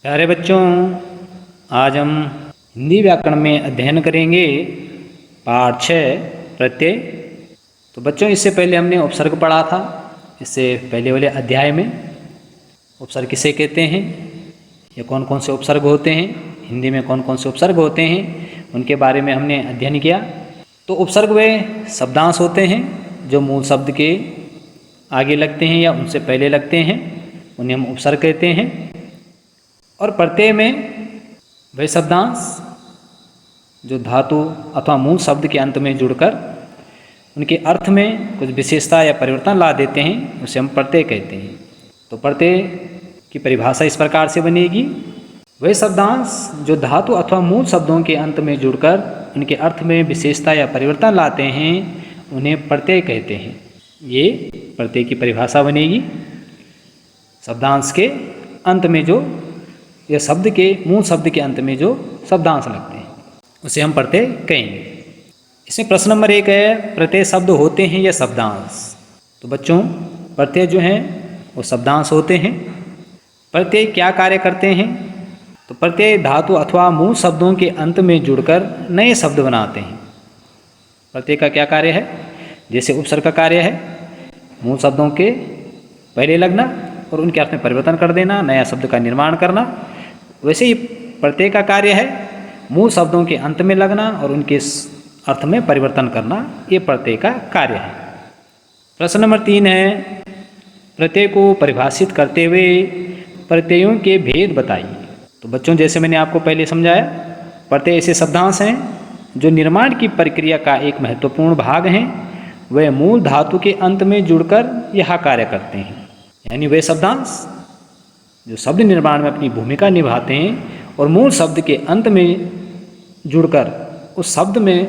प्यारे बच्चों, आज हम हिंदी व्याकरण में अध्ययन करेंगे पाठ 6 प्रत्यय। तो बच्चों, इससे पहले हमने उपसर्ग पढ़ा था। इससे पहले वाले अध्याय में उपसर्ग किसे कहते हैं, या कौन कौन से उपसर्ग होते हैं, हिंदी में कौन कौन से उपसर्ग होते हैं, उनके बारे में हमने अध्ययन किया। तो उपसर्ग वे शब्दांश होते हैं जो मूल शब्द के आगे लगते हैं या उनसे पहले लगते हैं, उन्हें हम उपसर्ग कहते हैं। और प्रत्यय में वे शब्दांश जो धातु अथवा मूल शब्द के अंत में जुड़कर उनके अर्थ में कुछ विशेषता या परिवर्तन ला देते हैं, उसे हम प्रत्यय कहते हैं। तो प्रत्यय की परिभाषा इस प्रकार से बनेगी, वे शब्दांश जो धातु अथवा मूल शब्दों के अंत में जुड़कर उनके अर्थ में विशेषता या परिवर्तन लाते हैं, उन्हें प्रत्यय कहते हैं। ये प्रत्यय की परिभाषा बनेगी। शब्दांश के अंत में जो या शब्द के मूल शब्द के अंत में जो शब्दांश लगते हैं, उसे हम प्रत्यय कहेंगे। इसमें प्रश्न नंबर 1 है, प्रत्यय शब्द होते हैं या शब्दांश? तो बच्चों, प्रत्यय जो हैं वो शब्दांश होते हैं। प्रत्यय क्या कार्य करते हैं? तो प्रत्यय धातु अथवा मूल शब्दों के अंत में जुड़कर नए शब्द बनाते हैं। प्रत्यय का क्या कार्य है? जैसे उपसर्ग का कार्य है मूल शब्दों के पहले लगना और उनके अर्थ में परिवर्तन कर देना, नया शब्द का निर्माण करना, वैसे ही प्रत्यय का कार्य है मूल शब्दों के अंत में लगना और उनके अर्थ में परिवर्तन करना। ये प्रत्यय का कार्य है। प्रश्न नंबर 3 है, प्रत्यय को परिभाषित करते हुए प्रत्ययों के भेद बताइए। तो बच्चों, जैसे मैंने आपको पहले समझाया, प्रत्यय ऐसे शब्दांश हैं जो निर्माण की प्रक्रिया का एक महत्वपूर्ण भाग हैं। वे मूल धातु के अंत में जुड़कर यह कार्य करते हैं। यानी वे शब्दांश जो शब्द निर्माण में अपनी भूमिका निभाते हैं और मूल शब्द के अंत में जुड़कर उस शब्द में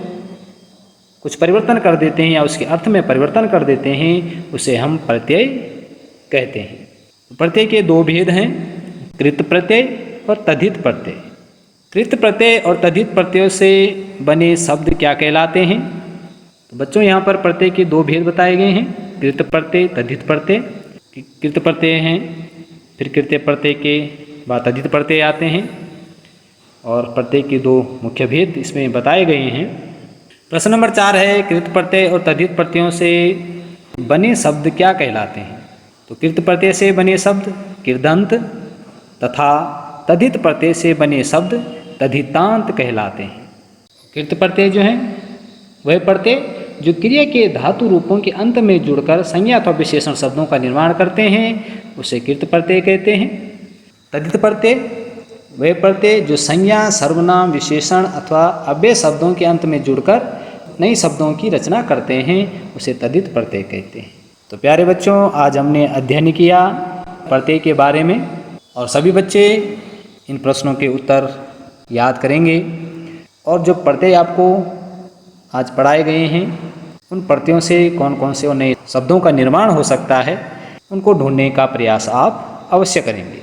कुछ परिवर्तन कर देते हैं या उसके अर्थ में परिवर्तन कर देते हैं, उसे हम प्रत्यय कहते हैं। प्रत्यय के 2 भेद हैं, कृत प्रत्यय और तद्धित प्रत्यय। कृत प्रत्यय और तद्धित प्रत्ययों से बने शब्द क्या कहलाते हैं? तो बच्चों, यहाँ पर प्रत्यय के 2 भेद बताए गए हैं, कृत प्रत्यय, तद्धित प्रत्यय। कृत प्रत्यय हैं, फिर कृत्य प्रत्यय के बाद तद्धित प्रत्यय आते हैं, और प्रत्यय के 2 मुख्य भेद इसमें बताए गए हैं। प्रश्न नंबर 4 है, कृत प्रत्यय और तद्धित प्रत्ययों से बने शब्द क्या कहलाते हैं? तो कृत प्रत्यय से बने शब्द कृदंत तथा तद्धित प्रत्यय से बने शब्द तद्धितांत कहलाते हैं। कृत प्रत्यय जो हैं वह प्रत्यय जो क्रिया के धातु रूपों के अंत में जुड़कर संज्ञा अथवा विशेषण शब्दों का निर्माण करते हैं, उसे कृत प्रत्यय कहते हैं। तद्धित प्रत्यय वह प्रत्यय जो संज्ञा, सर्वनाम, विशेषण अथवा अव्यय शब्दों के अंत में जुड़कर नए शब्दों की रचना करते हैं, उसे तद्धित प्रत्यय कहते हैं। तो प्यारे बच्चों, आज हमने अध्ययन किया प्रत्यय के बारे में, और सभी बच्चे इन प्रश्नों के उत्तर याद करेंगे। और जो प्रत्यय आपको आज पढ़ाए गए हैं, उन प्रत्ययों से कौन कौन से नए शब्दों का निर्माण हो सकता है, उनको ढूंढने का प्रयास आप अवश्य करेंगे।